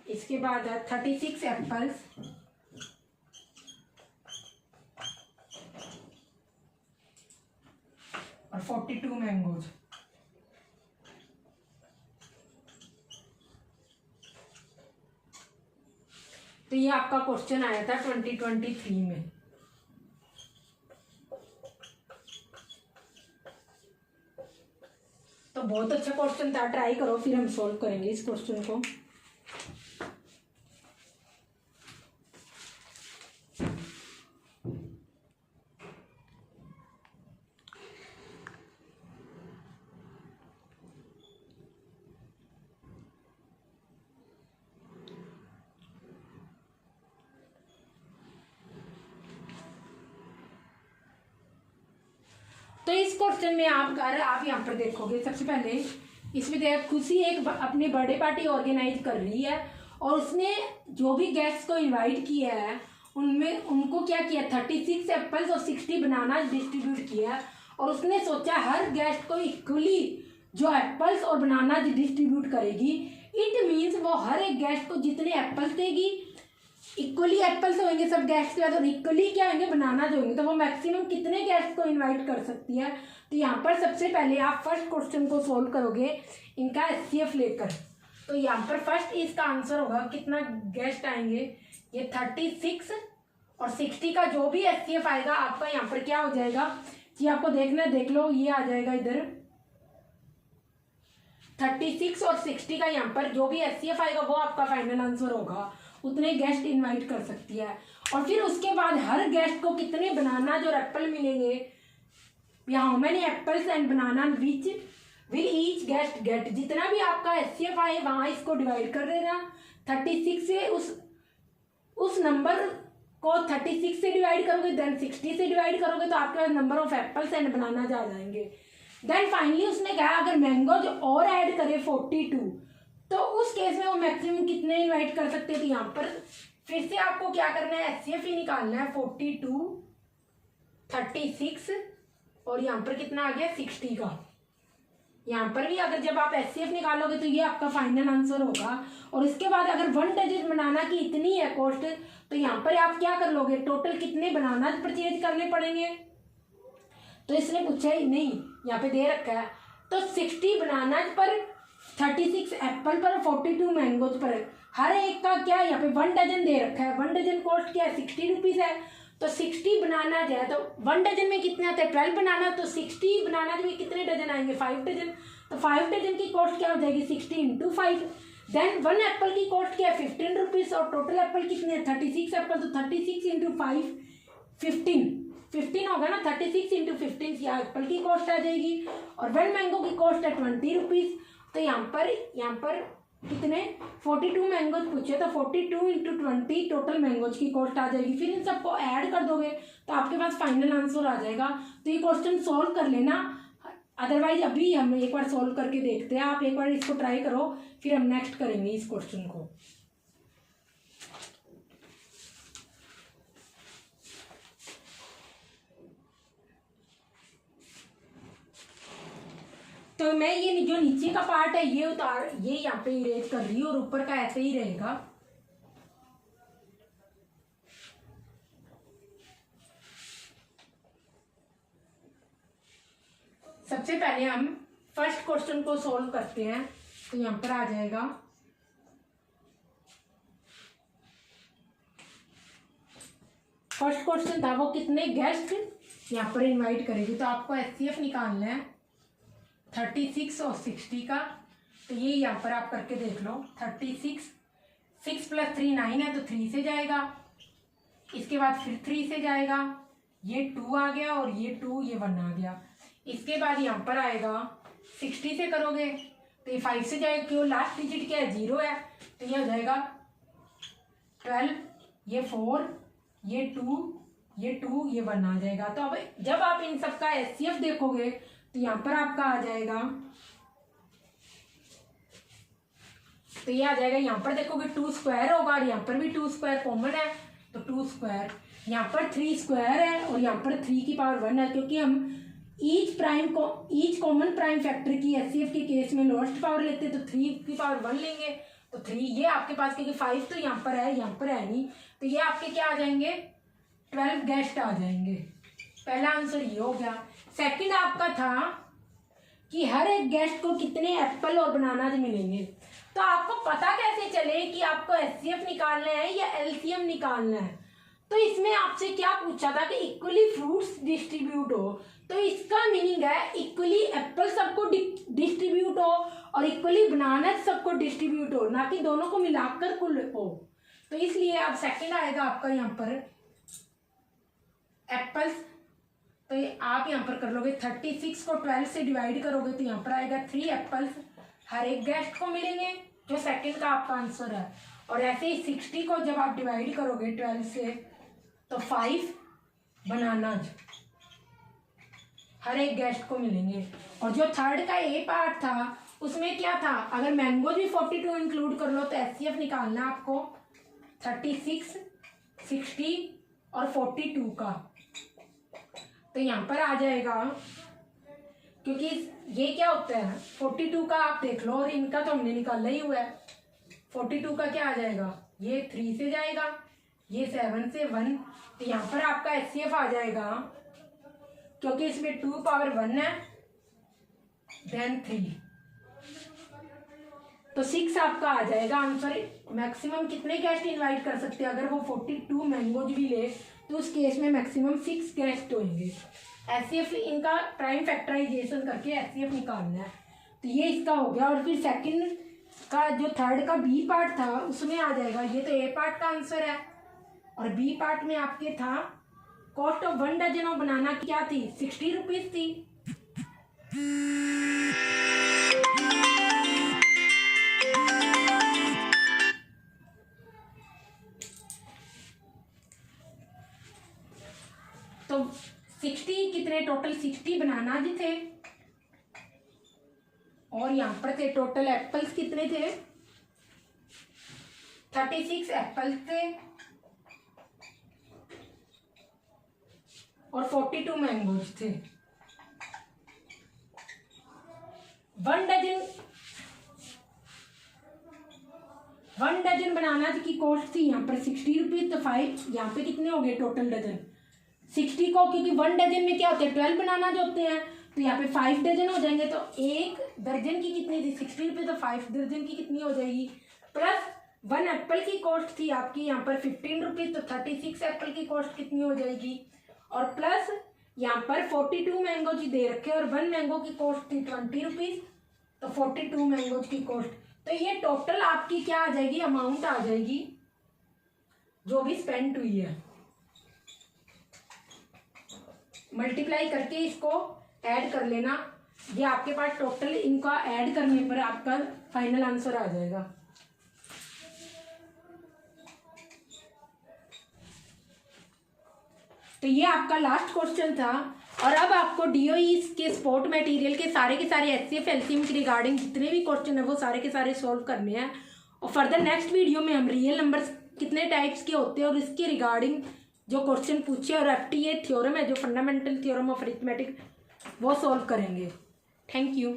इसके बाद है 36 एप्पल्स और 42 मैंगोज। तो ये आपका क्वेश्चन आया था 2023 में। तो बहुत अच्छा क्वेश्चन था, ट्राई करो, फिर हम सॉल्व करेंगे इस क्वेश्चन को। तो इस क्वेश्चन में आप यहाँ पर देखोगे, सबसे पहले इसमें देख खुशी एक अपनी बर्थडे पार्टी ऑर्गेनाइज कर रही है और उसने जो भी गेस्ट को इनवाइट किया है उनमें उनको क्या किया 36 एप्पल्स और 60 बनाना डिस्ट्रीब्यूट किया। और उसने सोचा हर गेस्ट को इक्वली जो एप्पल्स और बनाना डिस्ट्रीब्यूट करेगी। इट मीन्स वो हर एक गेस्ट को जितने एप्पल्स देगी इक्वली एप्पल्स होंगे सब गेस्ट के बाद, और इक्वली क्या होंगे बनाना जो होंगे। तो वो मैक्सिमम कितने गेस्ट को इनवाइट कर सकती है। तो यहाँ पर सबसे पहले आप फर्स्ट क्वेश्चन को सोल्व करोगे इनका एचसीएफ लेकर। तो यहाँ पर फर्स्ट इसका आंसर होगा कितना गेस्ट आएंगे, ये 36 और 60 का जो भी एचसीएफ आएगा आपका यहाँ पर क्या हो जाएगा कि आपको देखना देख लो, ये आ जाएगा इधर 36 और 60 का यहाँ पर जो भी एचसीएफ आएगा वो आपका फाइनल आंसर होगा। उतने गेस्ट इनवाइट कर सकती है। और फिर उसके बाद हर गेस्ट को कितने बनाना जो एप्पल मिलेंगे, how many apples and banana which will each guest get, जितना भी आपका एचसीएफ आए वहां इसको डिवाइड कर देना। 36 से उस नंबर को 36 से डिवाइड करोगे, देन 60 से डिवाइड करोगे तो आपके पास number of apples and banana आ जाएंगे। देन फाइनली उसने कहा अगर मैंगो जो और ऐड करे 42 तो उस केस में वो मैक्सिमम कितने इनवाइट कर सकते हैं। तो यहाँ पर फिर से आपको क्या करना है, एचसीएफ ही निकालना है। 42 36 और यहाँ पर कितना आ गया 60 का। यहाँ पर भी अगर जब आप एचसीएफ निकालोगे तो ये आपका फाइनल आंसर होगा। और इसके बाद अगर 1 डजन बनाना की इतनी है कॉस्ट, तो यहाँ पर आप क्या कर लोगे, टोटल कितने बनाना परचेज करने पड़ेंगे। तो इसने पूछा ही नहीं, यहाँ पे दे रखा है। तो 60 बनाना पर 36 एप्पल पर 42 मैंगोज पर हर एक का क्या यहाँ पे 1 डजन दे रखा है। 1 डजन कॉस्ट क्या है 60 रुपीज़ है। तो 60 बनाना जो है तो 1 डजन में कितने आते हैं 12 बनाना, तो 60 बनाना में कितने डजन आएंगे 5 डजन। तो 5 डजन की कॉस्ट क्या हो जाएगी 60 × 5। देन 1 एप्पल की कॉस्ट क्या है 15 रुपीज़ और टोटल एप्पल कितने हैं 36 एप्पल, तो 36 × 5 15 होगा ना। 36 × 15 यहाँ एप्पल की कॉस्ट आ जाएगी। और 1 मैंगो की कॉस्ट है 20 रुपीज़। तो यहाँ पर कितने 42 मैंगोज पूछे, तो 42 × 20 टोटल मैंगोज की कॉस्ट आ जाएगी। फिर इन सबको ऐड कर दोगे तो आपके पास फाइनल आंसर आ जाएगा। तो ये क्वेश्चन सॉल्व कर लेना, अदरवाइज अभी हम एक बार सॉल्व करके देखते हैं। आप एक बार इसको ट्राई करो, फिर हम नेक्स्ट करेंगे इस क्वेश्चन को। तो मैं ये जो नीचे का पार्ट है ये यहाँ पे इरेज कर रही हूँ और ऊपर का ऐसे ही रहेगा। सबसे पहले हम फर्स्ट क्वेश्चन को सॉल्व करते हैं। तो यहाँ पर आ जाएगा फर्स्ट क्वेश्चन था वो कितने गेस्ट यहाँ पर इनवाइट करेगी। तो आपको एचसीएफ निकालना है 36 और 60 का। तो ये यहाँ पर आप करके देख लो 36 6 + 3 9 है तो 3 से जाएगा। इसके बाद फिर 3 से जाएगा, ये 2 आ गया और ये 2 ये 1 आ गया। इसके बाद यहाँ पर आएगा 60 से करोगे तो ये 5 से जाएगा, क्यों लास्ट डिजिट क्या है 0 है, तो ये हो जाएगा 12, ये 4, ये 2, ये 2, ये 1 आ जाएगा। तो अब जब आप इन सब का HCF देखोगे तो यहाँ पर आपका आ जाएगा, तो ये आ जाएगा, यहाँ पर देखोगे 2 स्क्वायर होगा और यहाँ पर भी 2 स्क्वायर कॉमन है, तो 2 स्क्वायर, यहाँ पर 3 स्क्वायर है और यहाँ पर 3 की पावर 1 है, क्योंकि हम ईच कॉमन प्राइम फैक्टर की HCF के केस में लोएस्ट पावर लेते हैं, तो 3 की पावर 1 लेंगे, तो 3 ये आपके पास, क्योंकि 5 तो यहाँ पर है, यहाँ पर है नहीं, तो ये आपके क्या आ जाएंगे 12 गेस्ट आ जाएंगे। पहला आंसर ये हो गया। सेकंड आपका था कि हर एक गेस्ट को कितने एप्पल और बनाना मिलेंगे। तो आपको पता कैसे चले कि आपको HCF निकालना है या LCM निकालना है, तो इसमें आपसे क्या पूछा था कि इक्वली फ्रूट्स डिस्ट्रीब्यूट हो, तो इसका मीनिंग है इक्वली एप्पल सबको डिस्ट्रीब्यूट हो और इक्वली बनाना सबको डिस्ट्रीब्यूट हो, ना कि दोनों को मिलाकर कुल हो। तो इसलिए अब सेकंड आएगा आपका यहाँ पर एप्पल्स, तो ये आप यहाँ पर कर लोगे 36 को 12 से डिवाइड करोगे तो यहाँ पर आएगा 3 एप्पल्स हर एक गेस्ट को मिलेंगे, जो सेकंड का आपका आंसर है। और ऐसे ही 60 को जब आप डिवाइड करोगे 12 से तो 5 बनानाज हर एक गेस्ट को मिलेंगे। और जो थर्ड का ए पार्ट था उसमें क्या था, अगर मैंगो भी 42 इंक्लूड कर लो तो HCF निकालना आपको 36, 60 और 42 का, तो यहाँ पर आ जाएगा, क्योंकि ये क्या होता है 42 का आप देख लो और इनका तो हमने निकाला ही हुआ है। 42 का क्या आ जाएगा, ये 3 से जाएगा, ये 7 से 1, तो यहाँ पर आपका HCF आ जाएगा, क्योंकि इसमें 2 पावर 1 है, देन 3, तो 6 आपका आ जाएगा आंसर। मैक्सिमम कितने गेस्ट इनवाइट कर सकते हैं, अगर वो 42 मैंगोज भी ले तो उस केस में मैक्सिमम 6 गेस्ट होंगे। HCF इनका प्राइम फैक्टराइजेशन करके HCF निकालना है, तो ये इसका हो गया। और फिर सेकंड का जो थर्ड का बी पार्ट था उसमें आ जाएगा, ये तो ए पार्ट का आंसर है, और बी पार्ट में आपके था cost of 1 dozen of banana क्या थी, 60 रुपीज थी। तो 60 कितने टोटल 60 बनाना जी थे, और यहाँ पर थे टोटल एप्पल्स कितने थे 36 एप्पल्स थे और 42 मैंगोज थे। 1 डजन बनाना की कॉस्ट थी यहाँ पर 60 रुपीज, तो 5 यहाँ पे कितने हो गए टोटल डजन 60 को, क्योंकि 1 डजन में क्या होते हैं 12 बनाना जो होते हैं, तो यहाँ पे 5 डजन हो जाएंगे, तो 1 दर्जन की कितनी थी 60 रुपये, तो 5 दर्जन की कितनी हो जाएगी, प्लस 1 एप्पल की कॉस्ट थी आपकी यहाँ पर 15 रुपीज, तो 36 एप्पल की कॉस्ट कितनी हो जाएगी, और प्लस यहाँ पर 42 मैंगो जी दे रखे और 1 मैंगो की कॉस्ट थी 20 रुपीज, तो 42 मैंगो की कॉस्ट, तो ये टोटल आपकी क्या आ जाएगी अमाउंट आ जाएगी जो भी स्पेंड हुई है। मल्टीप्लाई करके इसको ऐड कर लेना, ये आपके पास टोटल इनका ऐड करने पर आपका फाइनल आंसर आ जाएगा। तो ये आपका लास्ट क्वेश्चन था, और अब आपको DOE के स्पोर्ट मटेरियल के सारे HCF LCM के रिगार्डिंग जितने भी क्वेश्चन है वो सारे के सारे सॉल्व करने हैं, और फर्दर नेक्स्ट वीडियो में हम रियल नंबर्स कितने टाइप्स के होते हैं और इसके रिगार्डिंग जो क्वेश्चन पूछे और FTA थ्योरम है जो फंडामेंटल थ्योरम ऑफ अरिथमेटिक वो सॉल्व करेंगे। Thank you.